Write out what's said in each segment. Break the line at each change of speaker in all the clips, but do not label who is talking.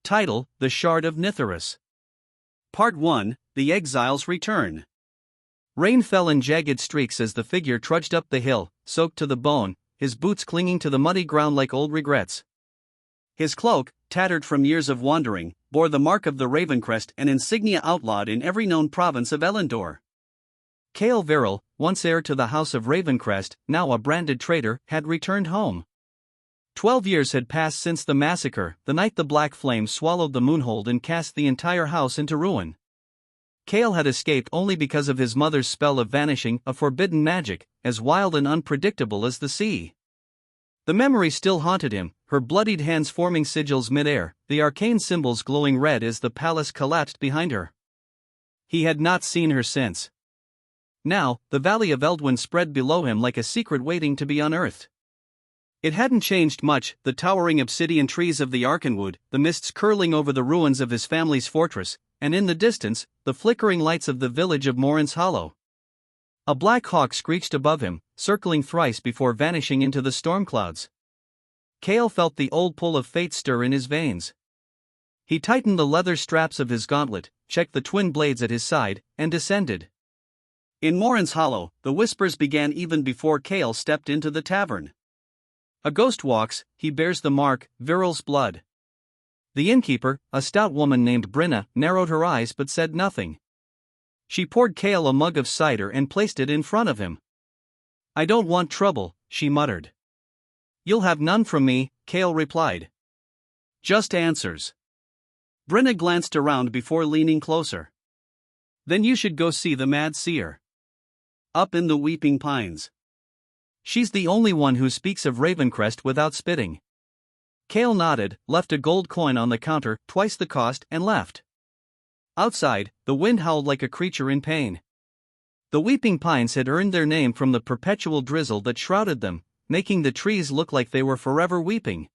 Title: The Shard of Nithyrus. Part 1: The Exile's Return. Rain fell in jagged streaks as the figure trudged up the hill, soaked to the bone, his boots clinging to the muddy ground like old regrets. His cloak, tattered from years of wandering, bore the mark of the Ravencrest, an insignia outlawed in every known province of Elendor. Chaol Viril, once heir to the House of Ravencrest, now a branded traitor, had returned home. 12 years had passed since the massacre, the night the Black Flame swallowed the Moonhold and cast the entire house into ruin. Chaol had escaped only because of his mother's spell of vanishing, a forbidden magic, as wild and unpredictable as the sea. The memory still haunted him, her bloodied hands forming sigils mid-air, the arcane symbols glowing red as the palace collapsed behind her. He had not seen her since. Now, the Valley of Eldwyn spread below him like a secret waiting to be unearthed. It hadn't changed much, the towering obsidian trees of the Arkenwood, the mists curling over the ruins of his family's fortress, and in the distance, the flickering lights of the village of Morin's Hollow. A black hawk screeched above him, circling thrice before vanishing into the storm clouds. Chaol felt the old pull of fate stir in his veins. He tightened the leather straps of his gauntlet, checked the twin blades at his side, and descended. In Morin's Hollow, the whispers began even before Chaol stepped into the tavern. A ghost walks, he bears the mark, Viril's blood. The innkeeper, a stout woman named Brinna, narrowed her eyes but said nothing. She poured Chaol a mug of cider and placed it in front of him. "I don't want trouble," she muttered. "You'll have none from me," Chaol replied. "Just answers." Brinna glanced around before leaning closer. "Then you should go see the Mad Seer. Up in the Weeping Pines. She's the only one who speaks of Ravencrest without spitting." Chaol nodded, left a gold coin on the counter, twice the cost, and left. Outside, the wind howled like a creature in pain. The Weeping Pines had earned their name from the perpetual drizzle that shrouded them, making the trees look like they were forever weeping.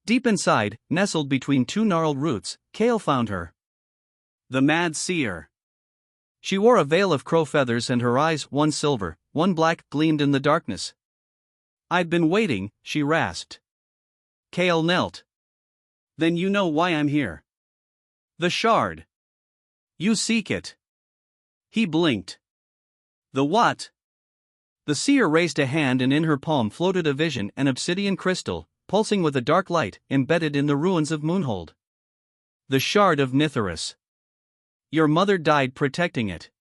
Deep inside, nestled between two gnarled roots, Chaol found her. The Mad Seer. She wore a veil of crow feathers and her eyes, one silver, one black, gleamed in the darkness. "I've been waiting," she rasped. Chaol knelt. "Then you know why I'm here. The shard. You seek it." He blinked. "The what?" The seer raised a hand and in her palm floated a vision, an obsidian crystal, pulsing with a dark light, embedded in the ruins of Moonhold. "The Shard of Nithyrus. Your mother died protecting it.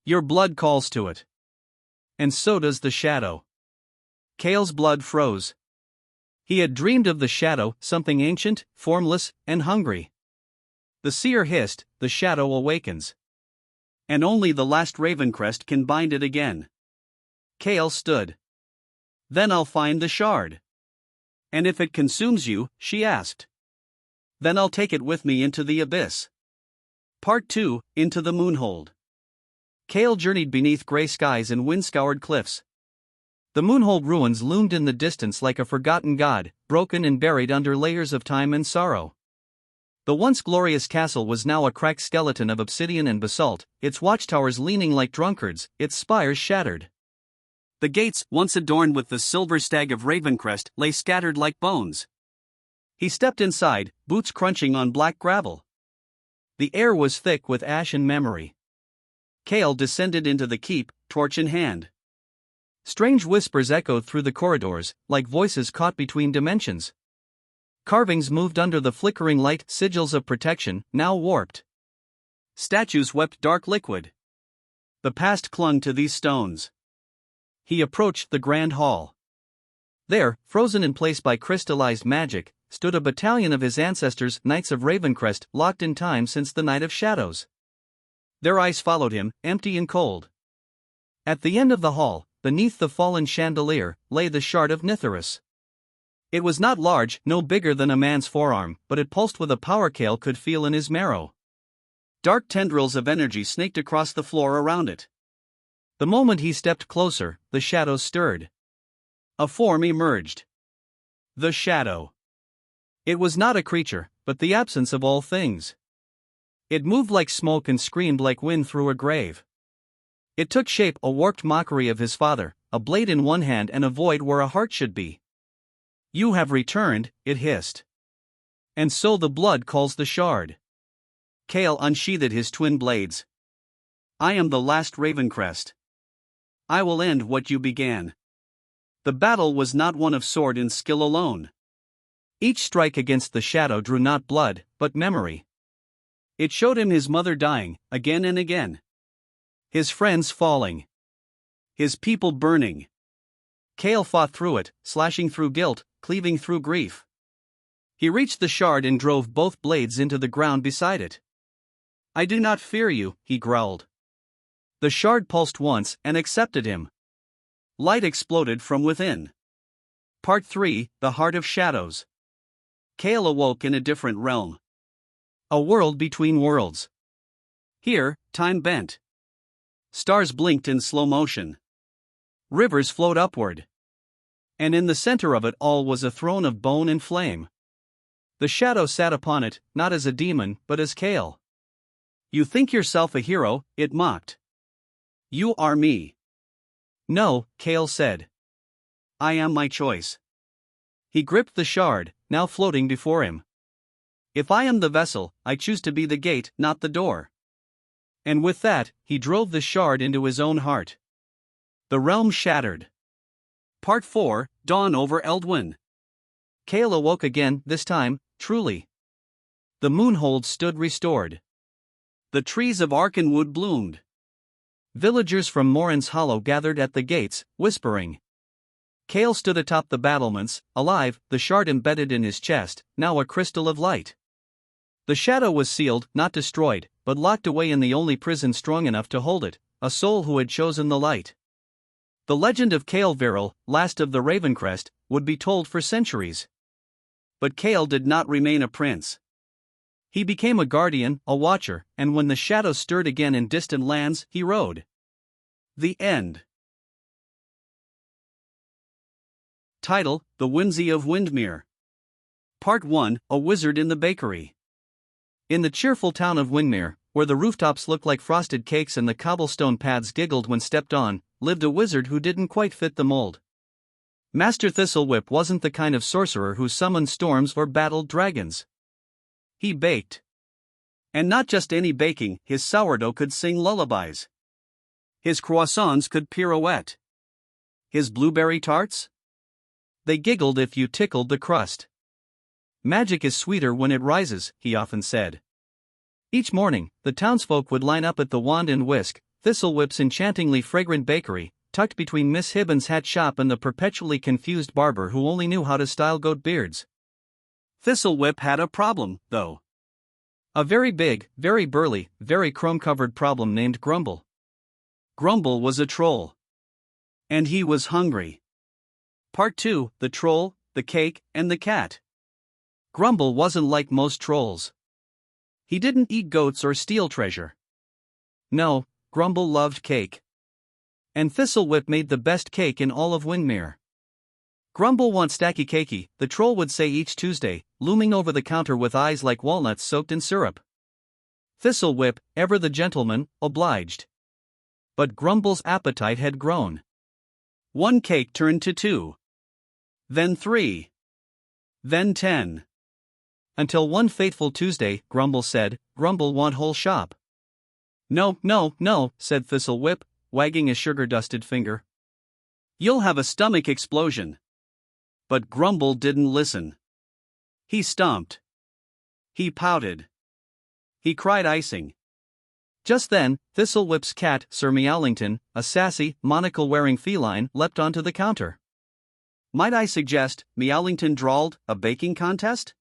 Your blood calls to it. And so does the shadow." Chaol's blood froze. He had dreamed of the shadow, something ancient, formless, and hungry. The seer hissed, "The shadow awakens. And only the last Ravencrest can bind it again." Chaol stood. "Then I'll find the shard." "And if it consumes you," she asked. "Then I'll take it with me into the abyss." Part 2: Into the Moonhold. Chaol journeyed beneath grey skies and wind-scoured cliffs. The Moonhold ruins loomed in the distance like a forgotten god, broken and buried under layers of time and sorrow. The once glorious castle was now a cracked skeleton of obsidian and basalt, its watchtowers leaning like drunkards, its spires shattered. The gates, once adorned with the silver stag of Ravencrest, lay scattered like bones. He stepped inside, boots crunching on black gravel. The air was thick with ash and memory. Chaol descended into the keep, torch in hand. Strange whispers echoed through the corridors, like voices caught between dimensions. Carvings moved under the flickering light, sigils of protection, now warped. Statues wept dark liquid. The past clung to these stones. He approached the grand hall. There, frozen in place by crystallized magic, stood a battalion of his ancestors, Knights of Ravencrest, locked in time since the Night of Shadows. Their eyes followed him, empty and cold. At the end of the hall, beneath the fallen chandelier, lay the Shard of Nithyrus. It was not large, no bigger than a man's forearm, but it pulsed with a power Chaol could feel in his marrow. Dark tendrils of energy snaked across the floor around it. The moment he stepped closer, the shadows stirred. A form emerged. The shadow. It was not a creature, but the absence of all things. It moved like smoke and screamed like wind through a grave. It took shape, a warped mockery of his father, a blade in one hand and a void where a heart should be. "You have returned," it hissed. And so the blood calls the shard. Chaol unsheathed his twin blades. I am the last Ravencrest. I will end what you began. The battle was not one of sword and skill alone. Each strike against the shadow drew not blood, but memory. It showed him his mother dying, again and again. His friends falling. His people burning. Chaol fought through it, slashing through guilt, cleaving through grief. He reached the shard and drove both blades into the ground beside it. I do not fear you, he growled. The shard pulsed once and accepted him. Light exploded from within. Part 3, The Heart of Shadows. Chaol awoke in a different realm. A world between worlds. Here, time bent. Stars blinked in slow motion. Rivers flowed upward. And in the center of it all was a throne of bone and flame. The shadow sat upon it, not as a demon, but as Chaol. You think yourself a hero, it mocked. You are me. No, Chaol said. I am my choice. He gripped the shard, now floating before him. If I am the vessel, I choose to be the gate, not the door. And with that, he drove the shard into his own heart. The realm shattered. Part 4, Dawn over Elwynn. Chaol awoke again, this time, truly. The moonhold stood restored. The trees of Arkenwood bloomed. Villagers from Morin's Hollow gathered at the gates, whispering. Chaol stood atop the battlements, alive, the shard embedded in his chest, now a crystal of light. The shadow was sealed, not destroyed, but locked away in the only prison strong enough to hold it, a soul who had chosen the light. The legend of Chaol Viril, last of the Ravencrest, would be told for centuries. But Chaol did not remain a prince. He became a guardian, a watcher, and when the shadows stirred again in distant lands, he rode. The end. Title: The Whimsy of Windermere. Part 1, A Wizard in the Bakery. In the cheerful town of Windermere, where the rooftops looked like frosted cakes and the cobblestone paths giggled when stepped on, lived a wizard who didn't quite fit the mold. Master Thistlewhip wasn't the kind of sorcerer who summoned storms or battled dragons. He baked. And not just any baking, his sourdough could sing lullabies. His croissants could pirouette. His blueberry tarts? They giggled if you tickled the crust. Magic is sweeter when it rises, he often said. Each morning, the townsfolk would line up at the Wand and Whisk, Thistlewhip's enchantingly fragrant bakery, tucked between Miss Hibbins' hat shop and the perpetually confused barber who only knew how to style goat beards. Thistlewhip had a problem, though. A very big, very burly, very chrome-covered problem named Grumble. Grumble was a troll. And he was hungry. Part 2, The Troll, the Cake, and the Cat. Grumble wasn't like most trolls. He didn't eat goats or steal treasure. No, Grumble loved cake. And Thistlewhip made the best cake in all of Windermere. Grumble wants stacky cakey, the troll would say each Tuesday, looming over the counter with eyes like walnuts soaked in syrup. Thistlewhip, ever the gentleman, obliged. But Grumble's appetite had grown. One cake turned to 2. Then 3. Then 10. Until one fateful Tuesday, Grumble said, Grumble want whole shop. No, no, no, said Thistlewhip, wagging a sugar-dusted finger. You'll have a stomach explosion. But Grumble didn't listen. He stomped. He pouted. He cried icing. Just then, Thistlewhip's cat, Sir Meowlington, a sassy, monocle-wearing feline, leapt onto the counter. Might I suggest, Meowlington drawled, a baking contest?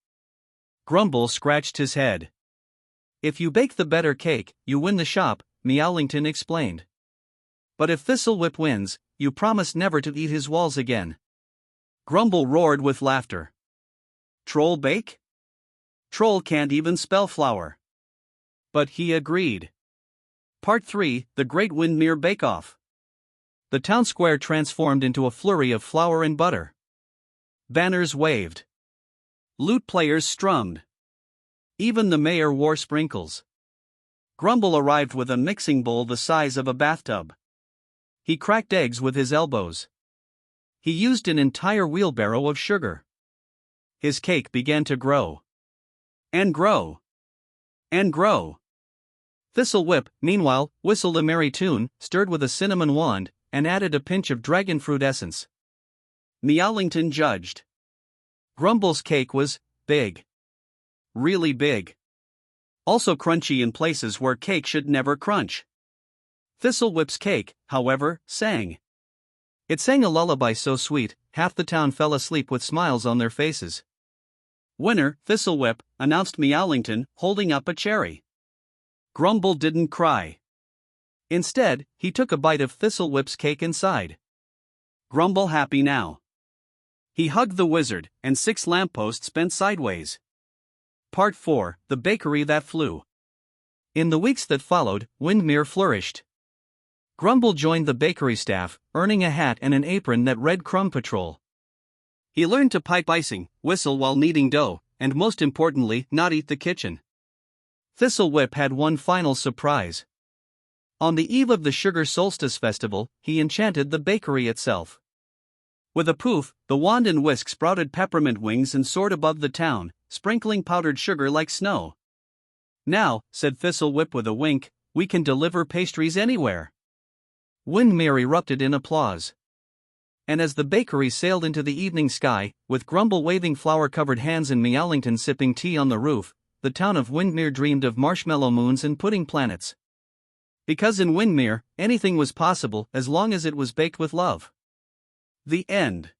Grumble scratched his head. If you bake the better cake, you win the shop, Meowlington explained. But if Thistlewhip wins, you promise never to eat his walls again. Grumble roared with laughter. Troll bake? Troll can't even spell flour. But he agreed. Part 3, The Great Windermere Bake-Off. The town square transformed into a flurry of flour and butter. Banners waved. Lute players strummed. Even the mayor wore sprinkles. Grumble arrived with a mixing bowl the size of a bathtub. He cracked eggs with his elbows. He used an entire wheelbarrow of sugar. His cake began to grow. And grow. And grow. Thistlewhip, meanwhile, whistled a merry tune, stirred with a cinnamon wand, and added a pinch of dragon fruit essence. Meowlington judged. Grumble's cake was big. Really big. Also crunchy in places where cake should never crunch. Thistlewhip's cake, however, sang. It sang a lullaby so sweet, half the town fell asleep with smiles on their faces. "Winner, Thistlewhip," announced Meowlington, holding up a cherry. Grumble didn't cry. Instead, he took a bite of Thistlewhip's cake inside. Grumble happy now. He hugged the wizard, and 6 lampposts bent sideways. Part 4, The Bakery That Flew. In the weeks that followed, Windmere flourished. Grumble joined the bakery staff, earning a hat and an apron that read Crumb Patrol. He learned to pipe icing, whistle while kneading dough, and most importantly, not eat the kitchen. Thistlewhip had one final surprise. On the eve of the Sugar Solstice Festival, he enchanted the bakery itself. With a poof, the wand and whisk sprouted peppermint wings and soared above the town, sprinkling powdered sugar like snow. "Now," said Thistlewhip with a wink, "we can deliver pastries anywhere." Windmere erupted in applause. And as the bakery sailed into the evening sky, with Grumble waving flour-covered hands and Meowlington sipping tea on the roof, the town of Windmere dreamed of marshmallow moons and pudding planets. Because in Windmere, anything was possible as long as it was baked with love. The end.